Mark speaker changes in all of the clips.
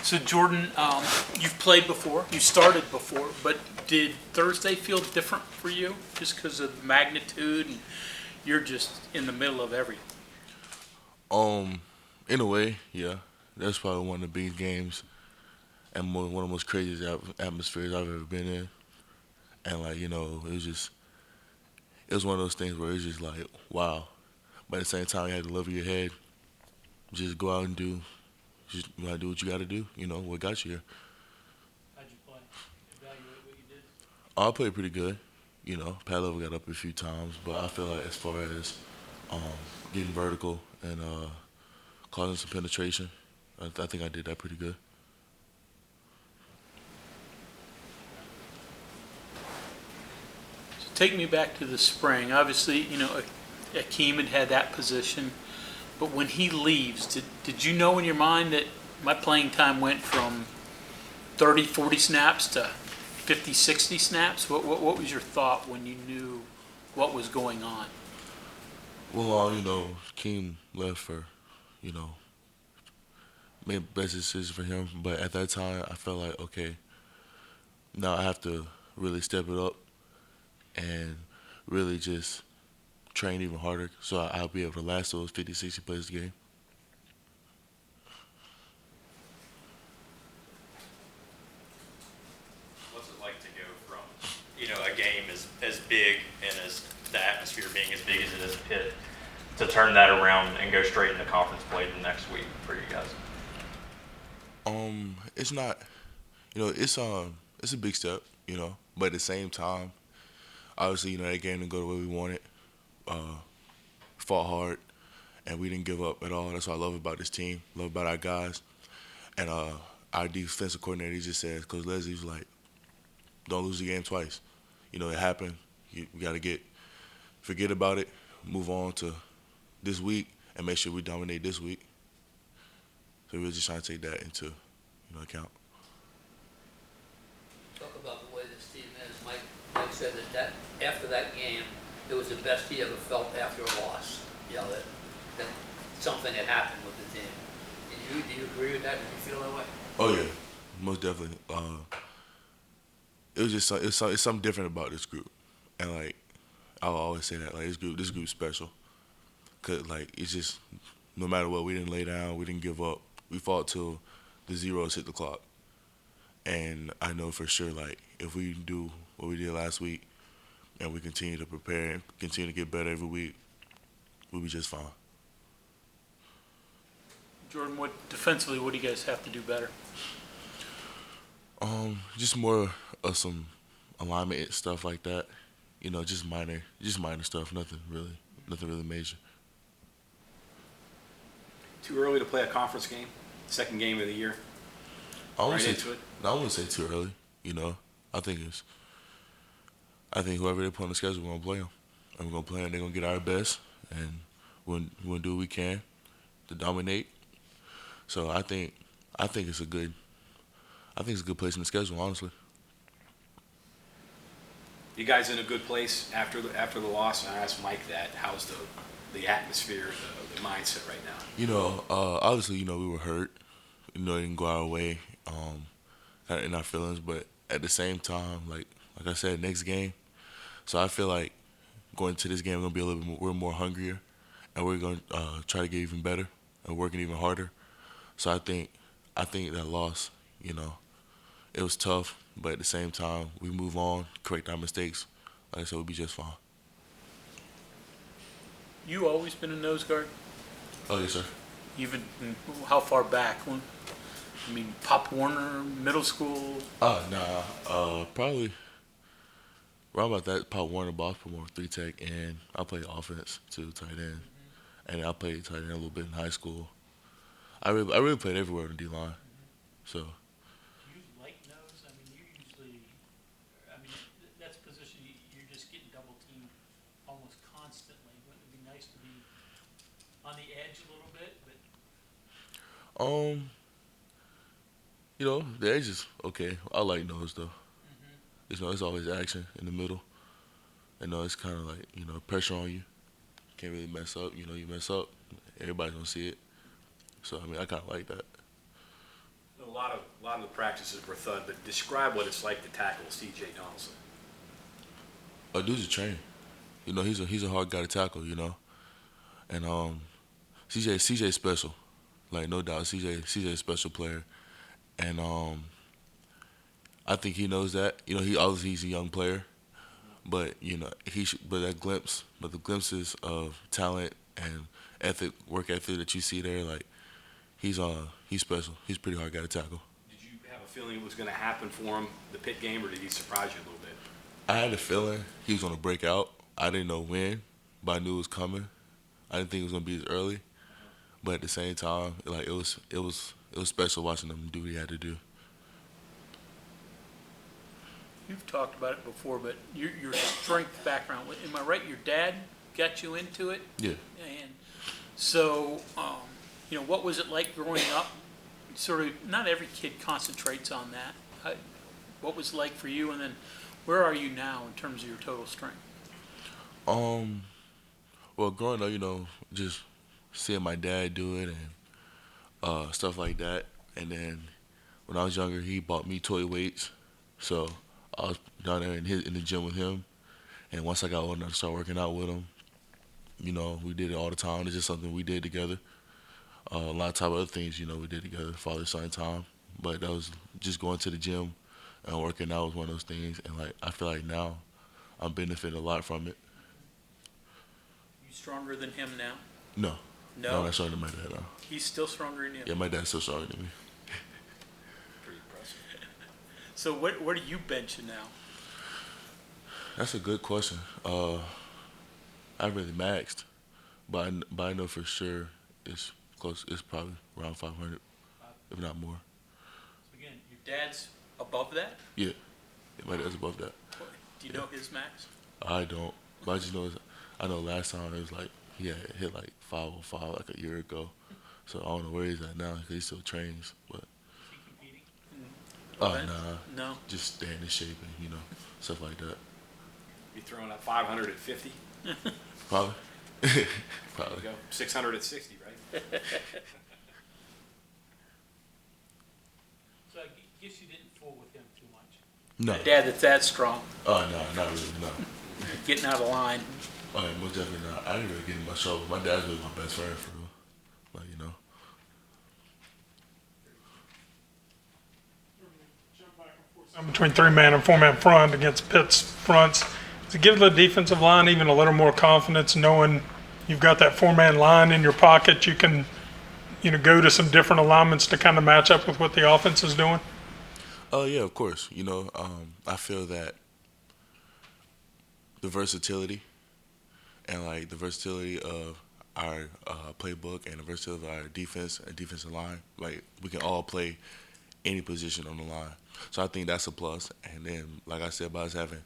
Speaker 1: So Jordan, you've played before, you started before, but did Thursday feel different for you just because of the magnitude and you're just in the middle of everything?
Speaker 2: Um, in a way, yeah. That's probably one of the biggest games and one of the most craziest atmospheres I've ever been in. And like it was one of those things where it's just like wow. But at the same time, you had to level your head, just go out and just do what you got to do. You know what got you here.
Speaker 1: How'd you play? Evaluate what you did?
Speaker 2: I played pretty good. Pad level got up a few times, but I feel like as far as um, getting vertical and causing some penetration, I think I did that pretty good.
Speaker 1: So take me back to the spring. Obviously, Akeem had that position, but when he leaves, did you know in your mind that my playing time went from 30, 40 snaps to 50, 60 snaps? What was your thought when you knew what was going on?
Speaker 2: Well, Keem left for you know made best decision for him, but at that time I felt like okay, now I have to really step it up and really just train even harder so I'll be able to last those 50, 60 plays a game.
Speaker 3: What's it like to go from, a game as big and as the atmosphere being as big as it is at Pitt to turn that around and go straight into conference play the next week for you guys?
Speaker 2: It's not, it's a big step, but at the same time, obviously, that game didn't go the way we wanted. Uh, Fought hard, and we didn't give up at all. That's what I love about this team, love about our guys. And our defensive coordinator he just said, Coach Leslie was like, don't lose the game twice. It happened. We got to forget about it, move on to this week, and make sure we dominate this week. So we're just trying to take that into account.
Speaker 4: Talk about the way this team is. Mike said that after that game, it was the best he ever felt after a loss. That something had happened with the team. Do you agree with that? Did you feel that way?
Speaker 2: Oh yeah, most definitely. It was just it's something different about this group, and like I'll always say that like this group's special, cause like it's just no matter what we didn't lay down, we didn't give up, we fought till the zeros hit the clock, and I know for sure like if we do what we did last week and we continue to prepare and continue to get better every week, we'll be just fine.
Speaker 1: Jordan, what defensively, what do you guys have to do better?
Speaker 2: Just more of some alignment stuff like that. Just minor stuff. Nothing really major.
Speaker 5: Too early to play a conference game, second game of the year,
Speaker 2: I wouldn't
Speaker 5: right
Speaker 2: say
Speaker 5: into it.
Speaker 2: no, I wouldn't say too early. I think I think whoever they put on the schedule, we're gonna play them, and we're gonna play them. They're gonna get our best, and we're gonna do what we can to dominate. So I think it's a good I think it's a good place in the schedule, honestly.
Speaker 5: You guys in a good place after the loss? And I asked Mike that. How's the atmosphere, the mindset right now?
Speaker 2: Obviously, we were hurt. It didn't go our way in our feelings, but at the same time, like I said, next game. So I feel like going to this game, we're gonna be a little bit more, we're more hungrier, and we're gonna try to get even better and working even harder. So I think that loss, you know, it was tough, but at the same time, we move on, correct our mistakes. Like I said, we'll be just fine.
Speaker 1: You always been a nose guard?
Speaker 2: Oh yes, sir.
Speaker 1: Even how far back? I mean, Pop Warner, middle school.
Speaker 2: Nah. Probably around about that. Pop Warner, Baltimore, three tech, and I played offense too, tight end, and I played tight end a little bit in high school. I really played everywhere in the D line. So
Speaker 1: You like nose? I mean, you usually. I mean, that's a position you're just getting double teamed almost constantly. Wouldn't it be nice to be on the edge a little bit? But
Speaker 2: um, the edge is okay. I like nose though. It's always action in the middle. It's kind of like pressure on you. Can't really mess up. You mess up, everybody's gonna see it. So I mean, I kind of like that.
Speaker 5: The lot of the practices were thud, but describe what it's like to tackle C.J. Donaldson.
Speaker 2: Dude's a train. You know, he's a hard guy to tackle. You know, and CJ's special. Like no doubt, CJ's a special player, and I think he knows that. You know, he's a young player, but you know but the glimpses of talent and work ethic that you see there, like he's special. He's a pretty hard guy to tackle.
Speaker 5: Did you have a feeling it was going to happen for him, the Pitt game, or did he surprise you a little bit?
Speaker 2: I had a feeling he was gonna break out. I didn't know when, but I knew it was coming. I didn't think it was gonna be as early, but at the same time, like it was special watching him do what he had to do.
Speaker 1: You've talked about it before, but your strength background, am I right? Your dad got you into it?
Speaker 2: Yeah.
Speaker 1: And so, what was it like growing up? Sort of, not every kid concentrates on that. What was it like for you? And then where are you now in terms of your total strength?
Speaker 2: Well, growing up, you know, just seeing my dad do it and stuff like that. And then when I was younger, he bought me toy weights. So I was down there in the gym with him. And once I got old enough to start working out with him, you know, we did it all the time. It's just something we did together. A lot of time other things, you know, we did together, father, son time. But that was just going to the gym and working out was one of those things. And, like, I feel like now I'm benefiting a lot from it.
Speaker 1: You stronger than him now?
Speaker 2: No.
Speaker 1: No?
Speaker 2: No, I'm not stronger than my dad now.
Speaker 1: He's still stronger than you?
Speaker 2: Yeah, my dad's still stronger than me.
Speaker 5: Pretty impressive.
Speaker 1: So what are you benching now?
Speaker 2: That's a good question. I really maxed, but I know for sure it's close. It's probably around 500, if not more.
Speaker 1: So again, your dad's above that?
Speaker 2: Yeah, my dad's above that.
Speaker 1: Do you know his max?
Speaker 2: I don't, but I just know. I know last time it was like he had hit like 505 like a year ago. So I don't know where he's at now because he still trains. But
Speaker 1: Is he competing?
Speaker 2: nah,
Speaker 1: No.
Speaker 2: just staying in shape and you know stuff like that.
Speaker 5: You throwing up 500 at 50?
Speaker 2: Probably.
Speaker 5: There
Speaker 2: Probably.
Speaker 5: you go. 600 at 60, right?
Speaker 1: So I guess you didn't fool with him too much.
Speaker 2: No.
Speaker 1: A dad that's that strong,
Speaker 2: Oh no, not really. No.
Speaker 1: getting out of line.
Speaker 2: Oh yeah, most definitely not. I didn't really get in much trouble. My dad's really my best friend for real. Like you know.
Speaker 6: Between three-man and four-man front against Pitt's fronts, to give the defensive line even a little more confidence, knowing you've got that four-man line in your pocket, you can, go to some different alignments to kind of match up with what the offense is doing.
Speaker 2: Oh yeah, of course. You know, I feel that the versatility and like the versatility of our playbook and the versatility of our defense and defensive line, like we can all play any position on the line. So I think that's a plus. And then, like I said, by us having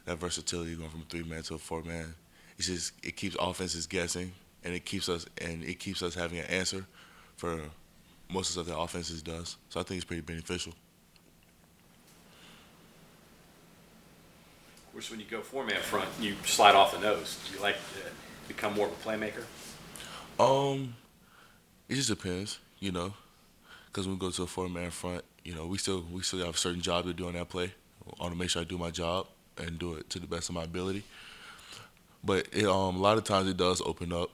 Speaker 2: that versatility going from a 3-man to a 4-man, it keeps offenses guessing, and it keeps us having an answer for most of the stuff that offenses does. So I think it's pretty beneficial.
Speaker 5: Of course, when you go four-man front, you slide off the nose. Do you like to become more of a playmaker?
Speaker 2: It just depends, you know, because when we go to a 4-man front, you know, we still have a certain job to do on that play. I want to make sure I do my job and do it to the best of my ability. But a lot of times it does open up,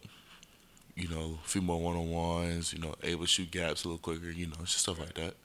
Speaker 2: you know, a few more one-on-ones, you know, able to shoot gaps a little quicker, you know, it's just stuff like that.